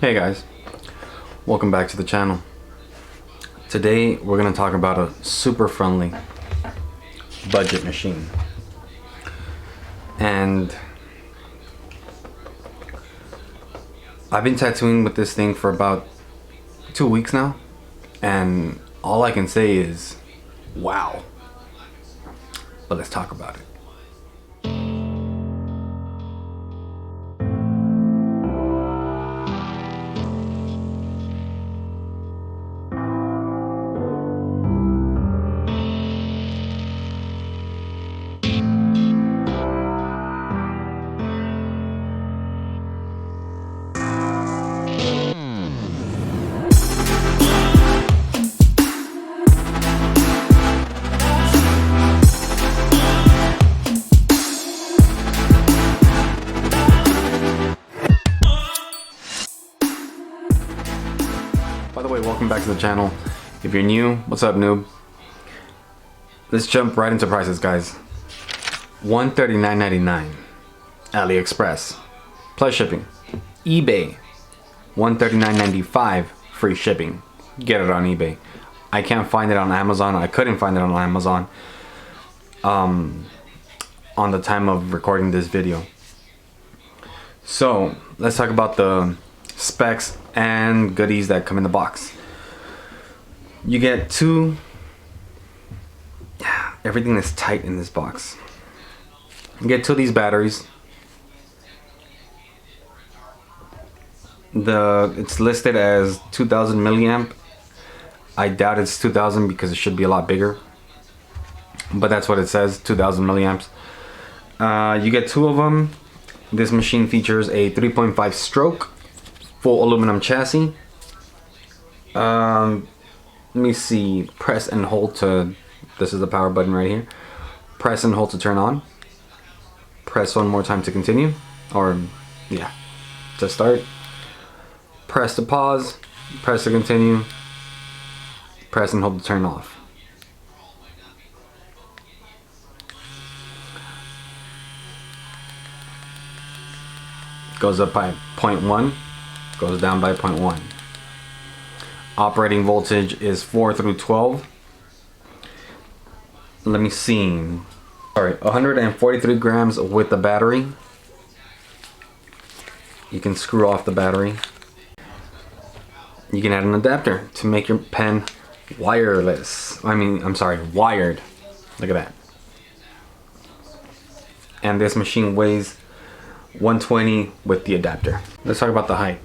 Hey guys, welcome back to the channel. Today we're going to talk about a super friendly budget machine. And I've been tattooing with this thing for about 2 weeks now, and all I can say is wow. But let's talk about it. By the way, welcome back to the channel. If you're new, what's up, noob? Let's jump right into prices, guys. $139.99 AliExpress plus shipping. eBay $139.95 free shipping. Get it on eBay. I can't find it on Amazon. I couldn't find it on Amazon on the time of recording this video. So let's talk about the specs and goodies that come in the box. You get everything is tight in this box. You get two of these batteries. It's listed as 2000 milliamp. I doubt it's 2000 because it should be a lot bigger, but that's what it says, 2000 milliamps. You get two of them. This machine features a 3.5 stroke full aluminum chassis. Let me see, press and hold to, this is the power button right here. Press and hold to turn on. Press one more time to continue, or yeah, to start. Press to pause, press to continue, press and hold to turn off. Goes up by 0.1. Goes down by 0.1. Operating voltage is 4 through 12. Let me see. Sorry, 143 grams with the battery. You can screw off the battery. You can add an adapter to make your pen wireless. Wired. Look at that. And this machine weighs 120 with the adapter. Let's talk about the height.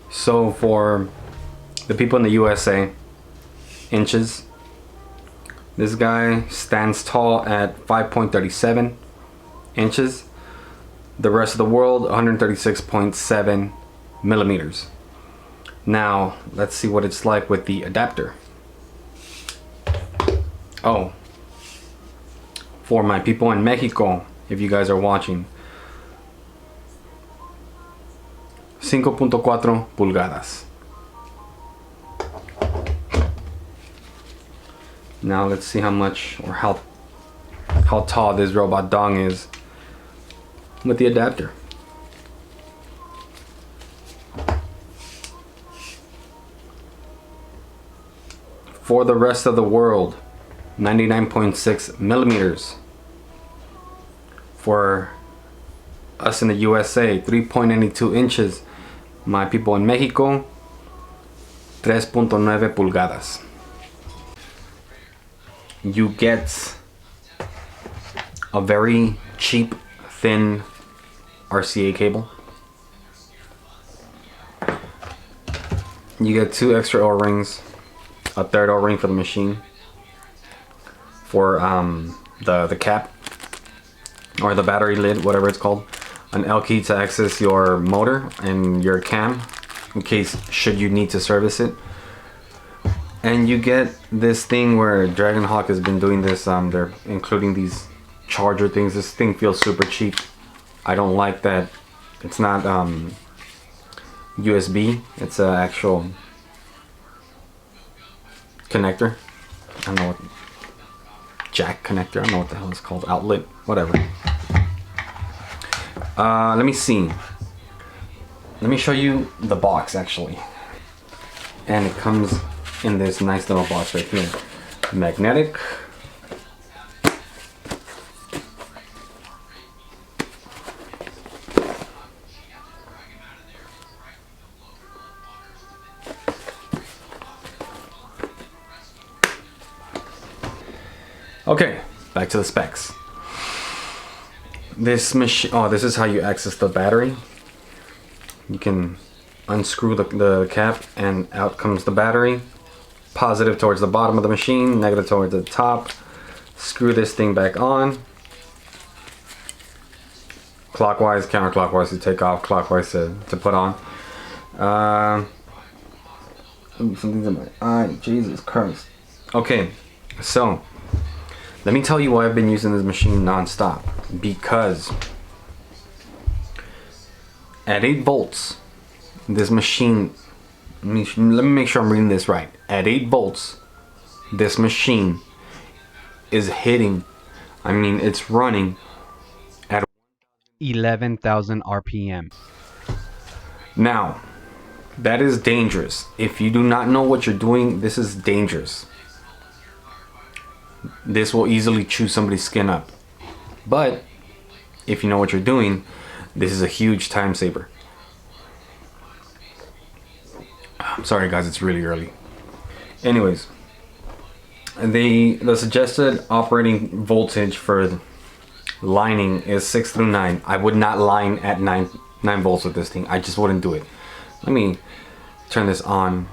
So for the people in the USA, inches, this guy stands tall at 5.37 inches. The rest of the world, 136.7 millimeters. Now let's see what it's like with the adapter. Oh, for my people in Mexico, if you guys are watching, 5.4 pulgadas. Now let's see how much or how tall this robot dong is with the adapter. For the rest of the world, 99.6 millimeters. For us in the USA, 3.92 inches. My people in Mexico, 3.9 pulgadas. You get a very cheap, thin RCA cable. You get two extra O-rings, a third O-ring for the machine, for the cap or the battery lid, whatever it's called, an L key to access your motor and your cam in case should you need to service it. And you get this thing where Dragon Hawk has been doing this, they're including these charger things. This thing feels super cheap. I don't like that it's not USB, it's an actual connector. I don't know what, jack connector, I don't know what the hell it's called, outlet, whatever. Let me see. Let me show you the box actually. And it comes in this nice little box right here. Magnetic. Okay, back to the specs. This machine, oh, this is how you access the battery. You can unscrew the cap and out comes the battery. Positive towards the bottom of the machine, negative towards the top. Screw this thing back on. Clockwise, counterclockwise to take off, clockwise to put on. Something's in my eye, Jesus Christ. Okay, so let me tell you why I've been using this machine non-stop. Because at 8 volts, this machine, let me make sure I'm reading this right. At 8 volts, this machine is hitting, I mean, it's running at 11,000 RPM. Now, that is dangerous. If you do not know what you're doing, this is dangerous. This will easily chew somebody's skin up. But if you know what you're doing, this is a huge time saver. I'm sorry guys, it's really early. Anyways, the suggested operating voltage for lining is 6 through 9. I would not line at 9 volts with this thing. I just wouldn't do it. Let me turn this on.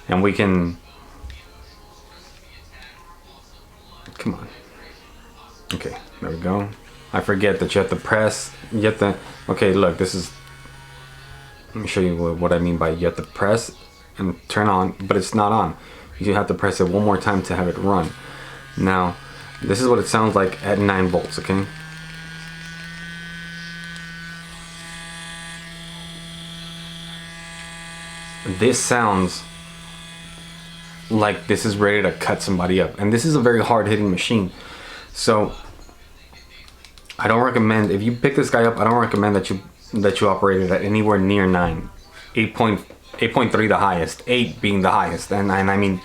And we can, come on. Okay, there we go. I forget that you have to press, okay, look, this is, let me show you what I mean by you have to press and turn on, but it's not on. You have to press it one more time to have it run. Now, this is what it sounds like at 9 volts, okay? This sounds like this is ready to cut somebody up. And this is a very hard hitting machine. So I don't recommend, if you pick this guy up, I don't recommend that you operate it at anywhere near 9. 8.3 the highest, 8 being the highest. And I mean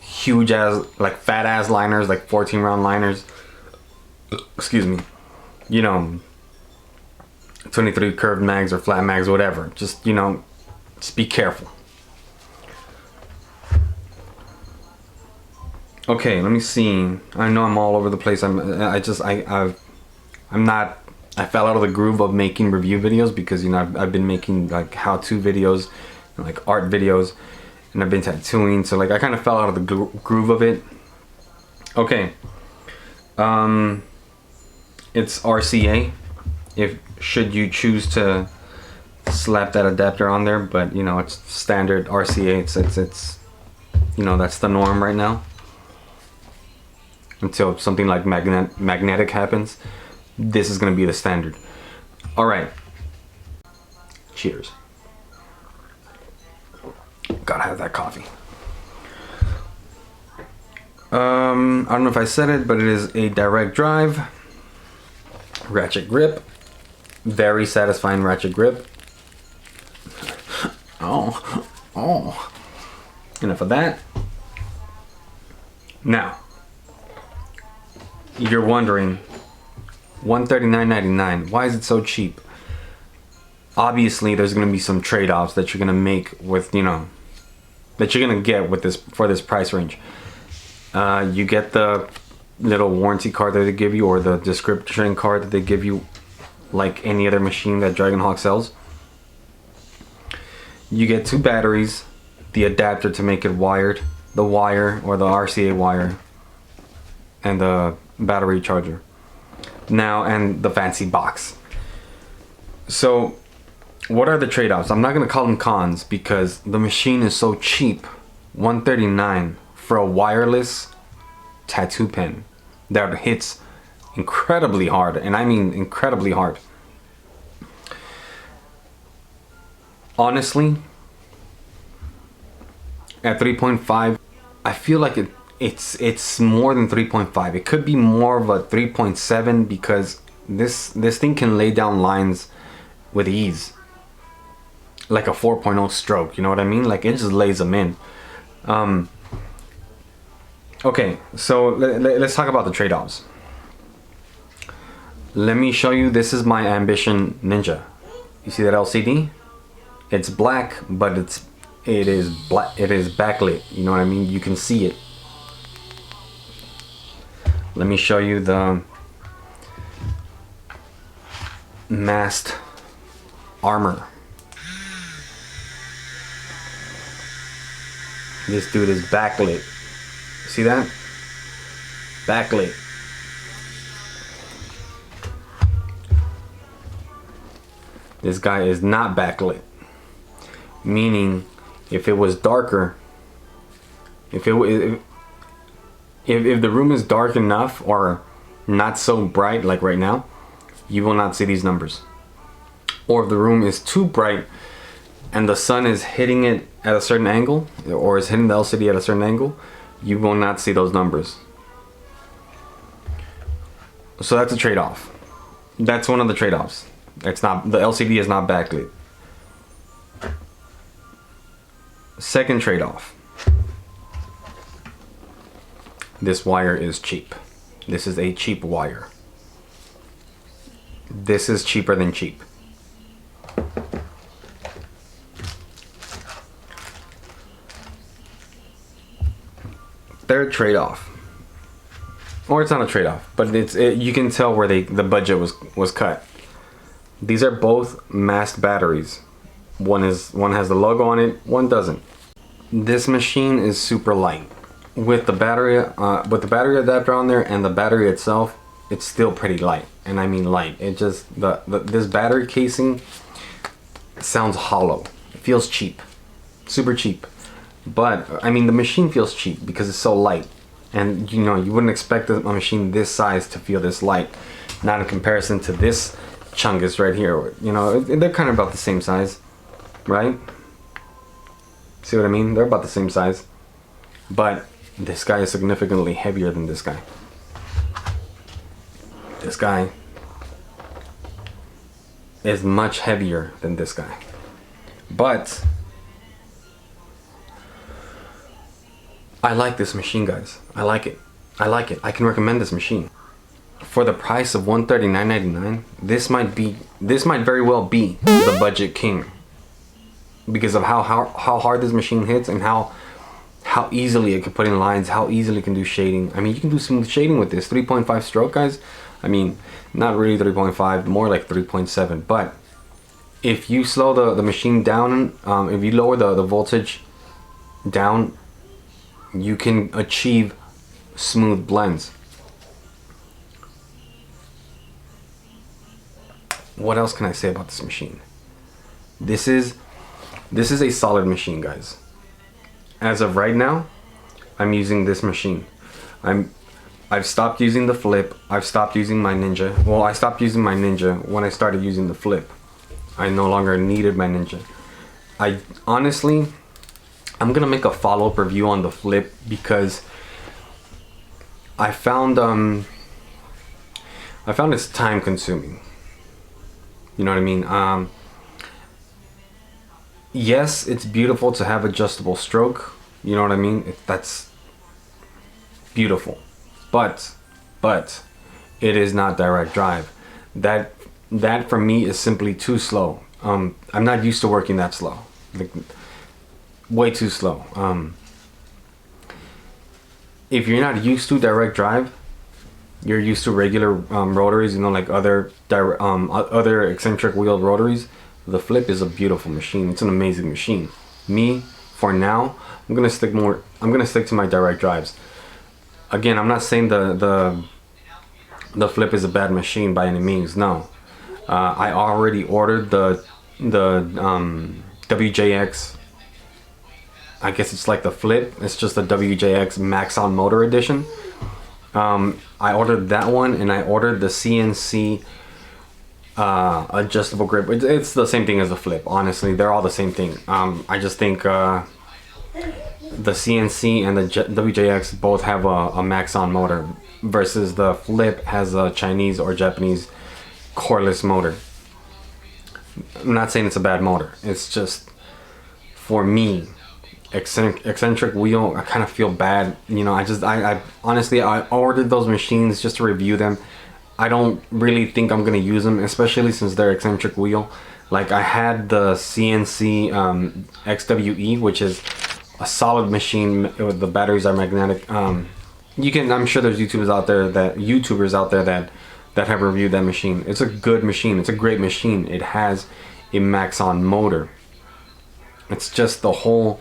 huge ass, like fat ass liners, like 14 round liners. Excuse me. You know, 23 curved mags or flat mags, whatever. Just, you know, just be careful. Okay, let me see. I know I'm all over the place. I fell out of the groove of making review videos because, you know, I've been making like how-to videos and like art videos, and I've been tattooing, so like I kind of fell out of the groove of it. Okay, it's RCA. If should you choose to slap that adapter on there, but you know, it's standard RCA. It's you know, that's the norm right now until something like magnetic happens. This is going to be the standard. All right, cheers. Gotta have that coffee. I don't know if I said it, but it is a direct drive ratchet grip. Very satisfying ratchet grip. Oh, enough of that. Now, you're wondering, $139.99, why is it so cheap? Obviously there's going to be some trade-offs that you're going to make with, you know, that you're going to get with this, for this price range. You get the little warranty card that they give you, or the description card that they give you, like any other machine that Dragon Hawk sells. You get 2 batteries, the adapter to make it wired, the wire or the RCA wire, and the battery charger. Now, and the fancy box. So what are the trade-offs? I'm not going to call them cons because the machine is so cheap. $139 for a wireless tattoo pen that hits incredibly hard, and I mean incredibly hard. Honestly, at 3.5, I feel like it's more than 3.5. It could be more of a 3.7 because this thing can lay down lines with ease, like a 4.0 stroke. You know what I mean? Like it just lays them in. Okay, so let's talk about the trade-offs. Let me show you. This is my Ambition Ninja. You see that LCD? It's black, but it is black. It is backlit. You know what I mean? You can see it. Let me show you the MAST armor. This dude is backlit. See that? Backlit. This guy is not backlit. Meaning, if it was darker, if the room is dark enough or not so bright like right now, you will not see these numbers. Or if the room is too bright and the sun is hitting it at a certain angle, or is hitting the LCD at a certain angle, you will not see those numbers. So that's a trade-off. That's one of the trade-offs. It's not, the LCD is not backlit. Second trade-off. This wire is cheap. This is a cheap wire. This is cheaper than cheap. Third trade-off, or it's not a trade-off, but you can tell where the budget was cut. These are both MAST batteries. One has the logo on it, one doesn't. This machine is super light. With the battery adapter on there and the battery itself, it's still pretty light, and I mean light. It just this battery casing sounds hollow. It feels cheap, super cheap. But I mean, the machine feels cheap because it's so light, and you know, you wouldn't expect a machine this size to feel this light. Not in comparison to this chungus right here. You know, they're kind of about the same size, right? See what I mean? They're about the same size, but this guy is significantly heavier than this guy. This guy is much heavier than this guy, but I like this machine, guys. I like it. I like it. I can recommend this machine. For the price of $139.99, this might very well be the budget king, because of how hard this machine hits and how easily it can put in lines, how easily it can do shading. I mean, you can do smooth shading with this 3.5 stroke, guys. I mean, not really 3.5, more like 3.7. But if you slow the machine down, if you lower the voltage down, you can achieve smooth blends. What else can I say about this machine? This is a solid machine, guys. As of right now, I'm using this machine. I've stopped using the Flip. I've stopped using my Ninja. Well, I stopped using my Ninja when I started using the Flip. I no longer needed my Ninja. I'm gonna make a follow-up review on the Flip because I found it's time consuming. You know what I mean? Yes, it's beautiful to have adjustable stroke. You know what I mean? That's beautiful, but it is not direct drive. That for me is simply too slow. I'm not used to working that slow. Like, way too slow. If you're not used to direct drive, you're used to regular rotaries, you know, like other eccentric wheeled rotaries. The Flip is a beautiful machine. It's an amazing machine. Me, for now, I'm gonna stick to my direct drives. Again, I'm not saying the Flip is a bad machine by any means. No, I already ordered the WJX. I guess it's like the Flip. It's just the WJX Max On Motor Edition. I ordered that one, and I ordered the CNC adjustable grip. It's the same thing as the Flip. Honestly, they're all the same thing. I just think the CNC and the WJX both have a max on motor, versus the flip has a Chinese or Japanese coreless motor. I'm not saying it's a bad motor. It's just, for me, eccentric wheel, I kind of feel bad. You know, I honestly, I ordered those machines just to review them. I don't really think I'm gonna use them, especially since they're eccentric wheel. Like, I had the CNC XWE, which is a solid machine. The batteries are magnetic. You can, I'm sure there's YouTubers out there that have reviewed that machine. It's a good machine. It's a great machine. It has a max on motor. It's just the whole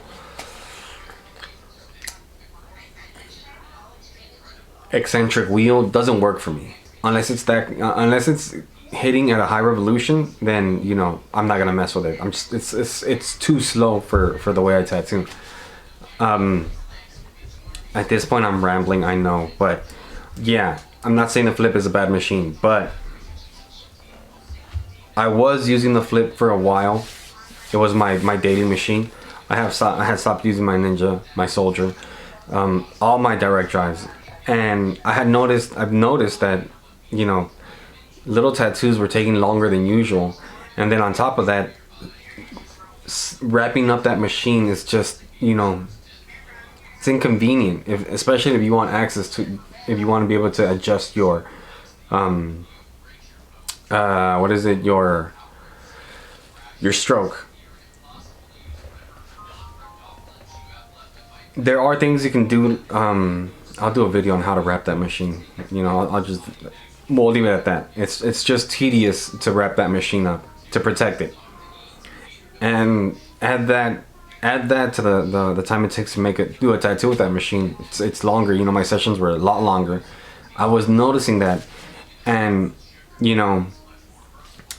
eccentric wheel doesn't work for me. Unless it's hitting at a high revolution, then, you know, I'm not gonna mess with it. I'm just, it's too slow for the way I tattoo. At this point I'm rambling, I know, but yeah, I'm not saying the flip is a bad machine, but I was using the flip for a while. It was my daily machine. I had stopped using my Ninja, my Soldier, all my direct drives, and I've noticed that, you know, little tattoos were taking longer than usual, and then on top of that, wrapping up that machine is just, you know, it's inconvenient, especially if you want access to, if you want to be able to adjust your what is it, your stroke. There are things you can do. I'll do a video on how to wrap that machine. You know, we'll leave it at that. It's just tedious to wrap that machine up, to protect it, and add that to the time it takes to do a tattoo with that machine. It's longer. You know, my sessions were a lot longer. I was noticing that, and, you know,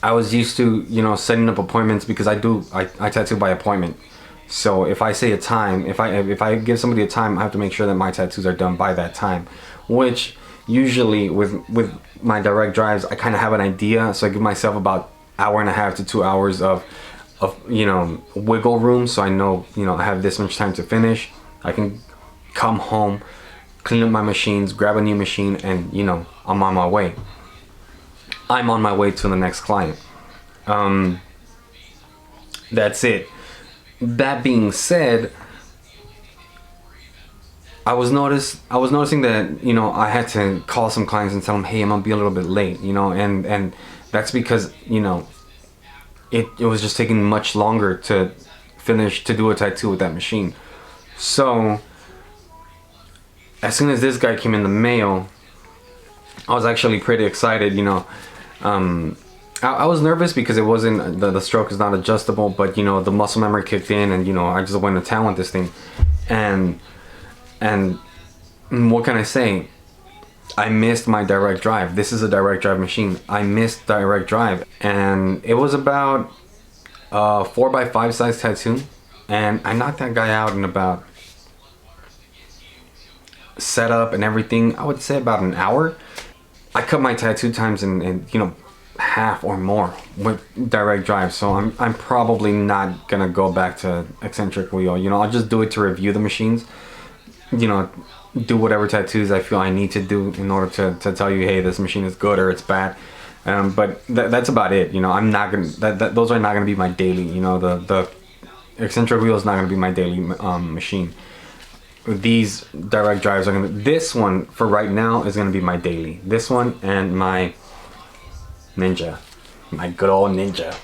I was used to, you know, setting up appointments, because I tattoo by appointment. So if I say a time, if I give somebody a time, I have to make sure that my tattoos are done by that time, which usually with my direct drives, I kind of have an idea. So I give myself about hour and a half to 2 hours of, you know, wiggle room, so I know, you know, I have this much time to finish. I can come home, clean up my machines, grab a new machine, and, you know, I'm on my way. I'm on my way to the next client. That's it. That being said, I was noticing that, you know, I had to call some clients and tell them, hey, I'm gonna be a little bit late, you know, and that's because, you know, it was just taking much longer to do a tattoo with that machine. So as soon as this guy came in the mail, I was actually pretty excited, you know. I was nervous because it wasn't, the stroke is not adjustable, but, you know, the muscle memory kicked in, and, you know, I just went to town with this thing. And what can I say? I missed my direct drive. This is a direct drive machine. I missed direct drive, and it was about a 4x5 size tattoo, and I knocked that guy out in about, setup and everything, I would say about an hour. I cut my tattoo times in you know, half or more with direct drive, so I'm probably not gonna go back to eccentric wheel. You know, I'll just do it to review the machines, you know, do whatever tattoos I feel I need to do in order to tell you, hey, this machine is good or it's bad. But that's about it. You know, I'm not gonna, those are not gonna be my daily, you know, the eccentric wheel is not gonna be my daily machine. These direct drives are gonna, this one for right now is gonna be my daily. This one and my Ninja, my good old Ninja.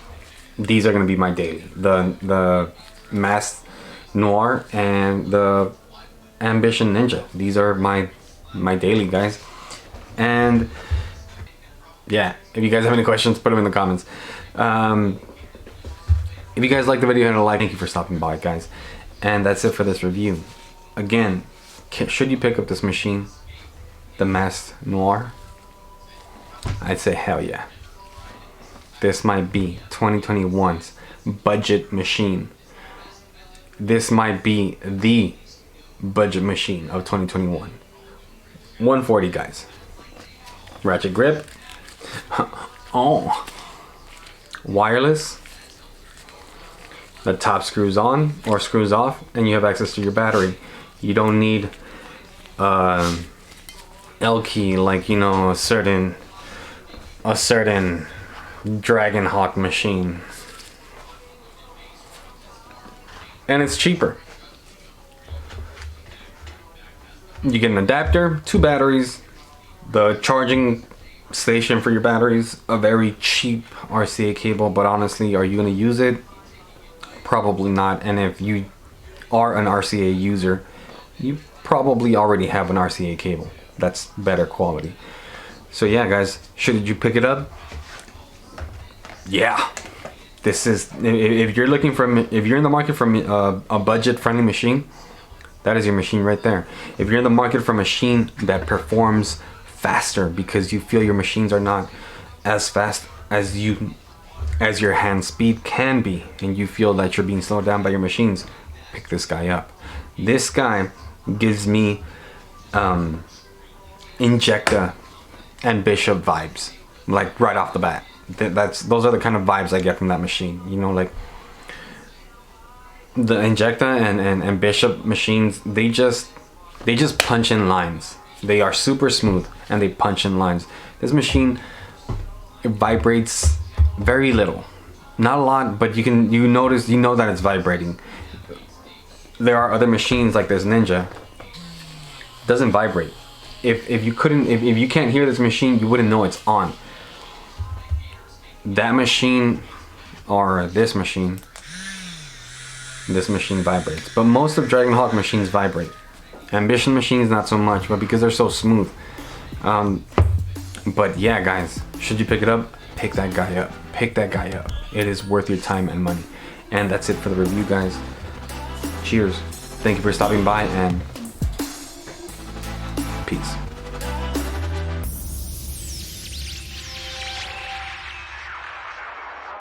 These are gonna be my daily. The MAST NOIR and the Ambition Ninja. These are my daily, guys. And yeah, if you guys have any questions, put them in the comments. If you guys like the video, hit a like. Thank you for stopping by, guys. And that's it for this review. Again, should you pick up this machine, the MAST NOIR? I'd say hell yeah. This might be 2021's budget machine. This might be the budget machine of 2021. 140, guys. Ratchet grip. Oh. Wireless. The top screws on or screws off, and you have access to your battery. You don't need L key like, you know, a certain Dragon Hawk machine. And it's cheaper. You get an adapter, 2 batteries, the charging station for your batteries, a very cheap RCA cable, but honestly, are you going to use it? Probably not. And if you are an RCA user, you probably already have an RCA cable that's better quality. So yeah, guys, should you pick it up? Yeah, this is, if you're looking for, if you're in the market for a budget friendly machine, that is your machine right there. If you're in the market for a machine that performs faster because you feel your machines are not as fast as your hand speed can be, and you feel that you're being slowed down by your machines, pick this guy up. This guy gives me Injecta and Bishop vibes, like right off the bat. Those are the kind of vibes I get from that machine. You know, like the Injecta and Bishop machines, they just punch in lines. They are super smooth and they punch in lines. This machine, it vibrates very little, not a lot, but you know that it's vibrating. There are other machines like this Ninja, doesn't vibrate. If you can't hear this machine, you wouldn't know it's on. That machine, or this machine vibrates. But most of Dragon Hawk machines vibrate. Ambition machines not so much, but because they're so smooth. But yeah, guys, should you pick it up? Pick that guy up. Pick that guy up. It is worth your time and money. And that's it for the review, guys. Cheers. Thank you for stopping by, and peace.